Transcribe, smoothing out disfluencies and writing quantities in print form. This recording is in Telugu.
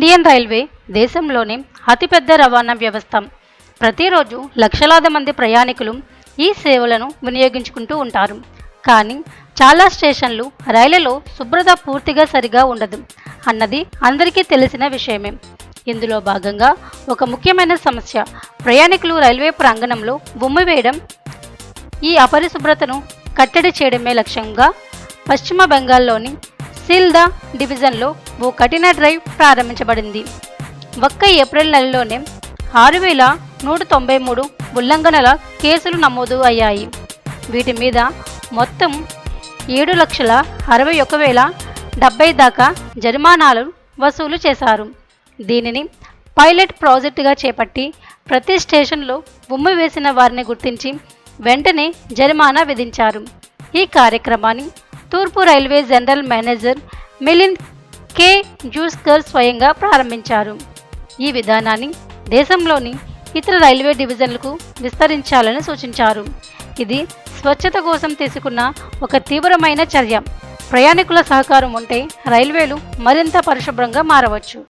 ఇండియన్ రైల్వే దేశంలోనే అతిపెద్ద రవాణా వ్యవస్థ. ప్రతిరోజు లక్షలాది మంది ప్రయాణికులు ఈ సేవలను వినియోగించుకుంటూ ఉంటారు. కానీ చాలా స్టేషన్లు రైళ్లలో శుభ్రత పూర్తిగా సరిగా ఉండదు అన్నది అందరికీ తెలిసిన విషయమే. ఇందులో భాగంగా ఒక ముఖ్యమైన సమస్య ప్రయాణికులు రైల్వే ప్రాంగణంలో బొమ్మ వేయడం. ఈ అపరిశుభ్రతను కట్టడి చేయడమే లక్ష్యంగా పశ్చిమ బెంగాల్లోని సీల్దా డివిజన్లో ఓ కఠిన డ్రైవ్ ప్రారంభించబడింది. ఒక్క ఏప్రిల్ నెలలోనే 6,193 ఉల్లంఘనల కేసులు నమోదు అయ్యాయి. వీటి మీద మొత్తం 7,61,070 దాకా జరిమానాలు వసూలు చేశారు. దీనిని పైలట్ ప్రాజెక్టుగా చేపట్టి ప్రతి స్టేషన్లో బొమ్మ వేసిన వారిని గుర్తించి వెంటనే జరిమానా విధించారు. ఈ కార్యక్రమాన్ని తూర్పు రైల్వే జనరల్ మేనేజర్ మిలింద్ కే జూస్కర్ స్వయంగా ప్రారంభించారు. ఈ విధానాన్ని దేశంలోని ఇతర రైల్వే డివిజన్లకు విస్తరించాలని సూచించారు. ఇది స్వచ్ఛత కోసం తీసుకున్న ఒక తీవ్రమైన చర్య. ప్రయాణికుల సహకారం ఉంటే రైల్వేలు మరింత పరిశుభ్రంగా మారవచ్చు.